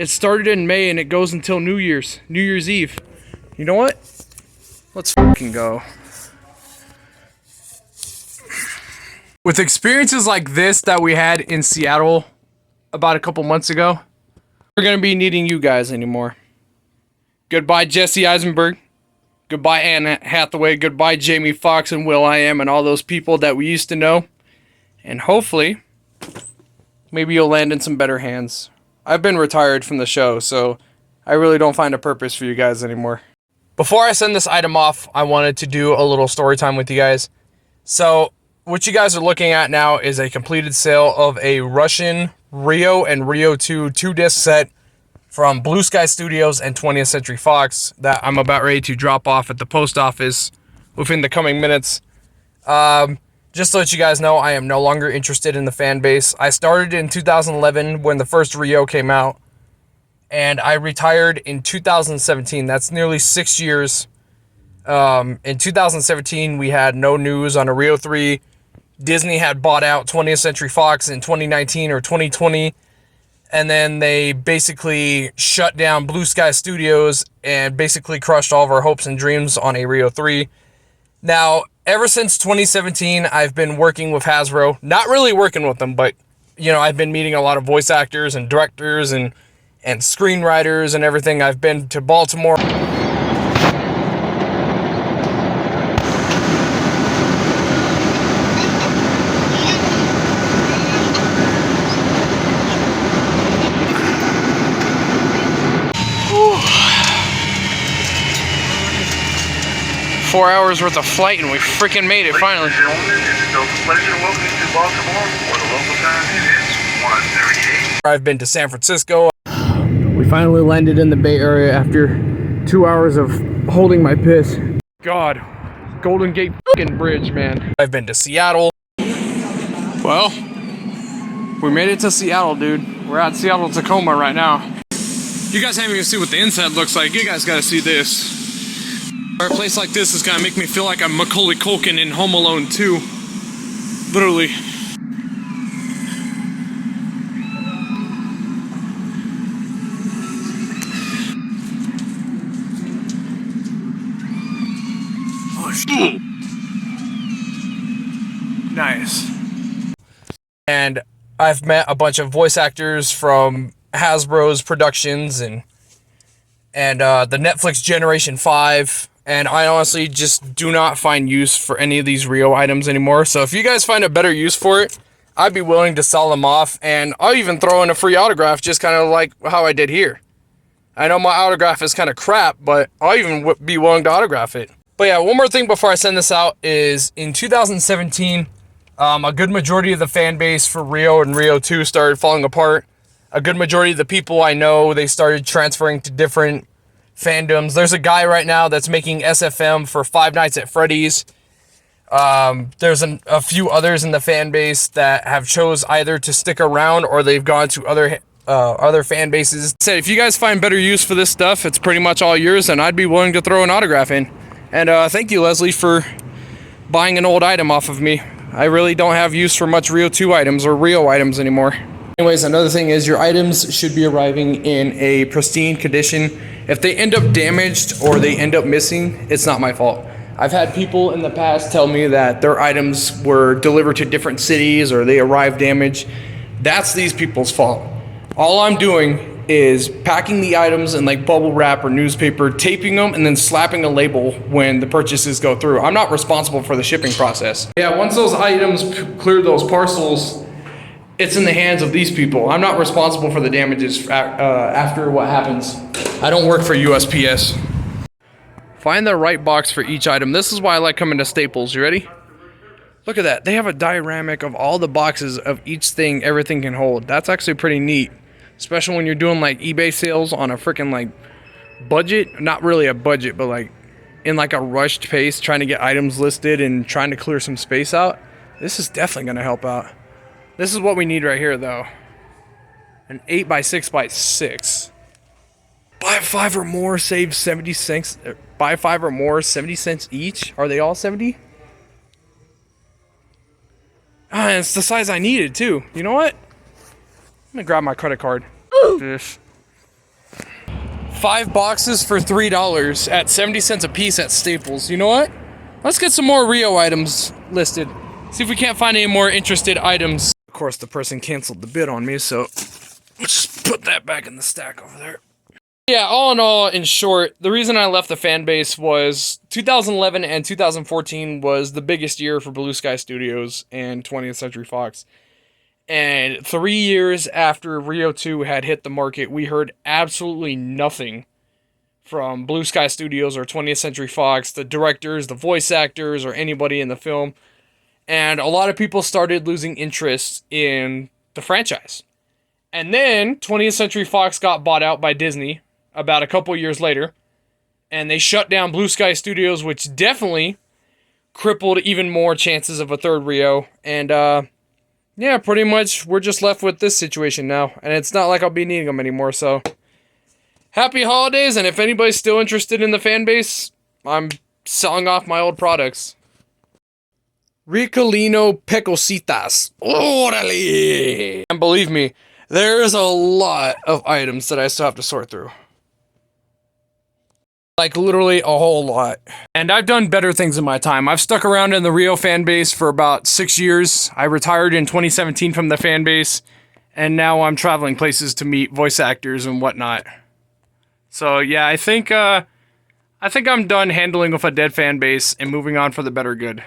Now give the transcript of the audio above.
It started in May and it goes until New Year's Eve. You know what? Let's fucking go. With experiences like this that we had in Seattle about a couple months ago, we're gonna be needing you guys anymore. Goodbye, Jesse Eisenberg. Goodbye, Anne Hathaway. Goodbye, Jamie Foxx and Will I Am and all those people that we used to know. And hopefully, maybe you'll land in some better hands. I've been retired from the show, so I really don't find a purpose for you guys anymore. Before I send this item off, I wanted to do a little story time with you guys. So, what you guys are looking at now is a completed sale of a Russian Rio and Rio 2 2-disc set from Blue Sky Studios and 20th Century Fox that I'm about ready to drop off at the post office within the coming minutes. Just to let you guys know, I am no longer interested in the fan base. I started in 2011 when the first Rio came out, and I retired in 2017. That's nearly 6 years. In 2017, we had no news on a Rio 3. Disney had bought out 20th Century Fox in 2019 or 2020. And then they basically shut down Blue Sky Studios and basically crushed all of our hopes and dreams on a Rio 3. Now, ever since 2017, I've been working with Hasbro. Not really working with them, but, you know, I've been meeting a lot of voice actors and directors and screenwriters and everything. I've been to Baltimore. 4 hours worth of flight and we freaking made it finally. Ladies and gentlemen, it's a pleasure to welcome you to Baltimore, where the local time is 1:38. I've been to San Francisco. We finally landed in the Bay Area after 2 hours of holding my piss. God, Golden Gate fucking Bridge, man. I've been to Seattle. Well, we made it to Seattle, dude. We're at Seattle Tacoma right now. You guys haven't even seen what the inside looks like. You guys gotta see this. A place like this is gonna make me feel like I'm Macaulay Culkin in Home Alone 2. Literally. Oh, shit. Nice. And I've met a bunch of voice actors from Hasbro's productions and the Netflix Generation 5. And I honestly just do not find use for any of these Rio items anymore. So if you guys find a better use for it, I'd be willing to sell them off. And I'll even throw in a free autograph, just kind of like how I did here. I know my autograph is kind of crap, but I'll even be willing to autograph it. But yeah, one more thing before I send this out is in 2017, a good majority of the fan base for Rio and Rio 2 started falling apart. A good majority of the people I know, they started transferring to different fandoms. There's a guy right now that's making SFM for Five Nights at Freddy's. There's a few others in the fan base that have chose either to stick around or they've gone to other fan bases. So if you guys find better use for this stuff, it's pretty much all yours, and I'd be willing to throw an autograph in. And thank you, Leslie, for buying an old item off of me. I really don't have use for much Rio 2 items or Rio items anymore. Anyways, another thing is your items should be arriving in a pristine condition. If they end up damaged or they end up missing, it's not my fault. I've had people in the past tell me that their items were delivered to different cities or they arrived damaged. That's these people's fault. All I'm doing is packing the items in like bubble wrap or newspaper, taping them, and then slapping a label when the purchases go through. I'm not responsible for the shipping process. Yeah, once those items clear those parcels, it's in the hands of these people. I'm not responsible for the damages after what happens. I don't work for USPS. Find the right box for each item. This is why I like coming to Staples. You ready? Look at that. They have a dioramic of all the boxes of each thing everything can hold. That's actually pretty neat. Especially when you're doing like eBay sales on a freaking like budget. Not really a budget, but like in like a rushed pace, trying to get items listed and trying to clear some space out. This is definitely going to help out. This is what we need right here, though. An 8x6x6. Buy 5 or more, save 70 cents. Buy 5 or more, 70 cents each. Are they all 70? Ah, it's the size I needed, too. You know what? I'm gonna grab my credit card. This. 5 boxes for $3 at 70 cents a piece at Staples. You know what? Let's get some more Rio items listed. See if we can't find any more interested items. Of course, the person canceled the bid on me, so let's just put that back in the stack over there. Yeah, all in all, in short, the reason I left the fan base was 2011 and 2014 was the biggest year for Blue Sky Studios and 20th Century Fox. And 3 years after Rio 2 had hit the market, we heard absolutely nothing from Blue Sky Studios or 20th Century Fox, the directors, the voice actors, or anybody in the film. And a lot of people started losing interest in the franchise. And then 20th Century Fox got bought out by Disney about a couple years later. And they shut down Blue Sky Studios, which definitely crippled even more chances of a third Rio. And, yeah, pretty much we're just left with this situation now. And it's not like I'll be needing them anymore, so happy holidays, and if anybody's still interested in the fan base, I'm selling off my old products. Ricolino Pecositas. Orale! And believe me, there's a lot of items that I still have to sort through. Like, literally a whole lot. And I've done better things in my time. I've stuck around in the Rio fan base for about 6 years. I retired in 2017 from the fan base, and now I'm traveling places to meet voice actors and whatnot. So yeah, I think I'm done handling with a dead fan base and moving on for the better good.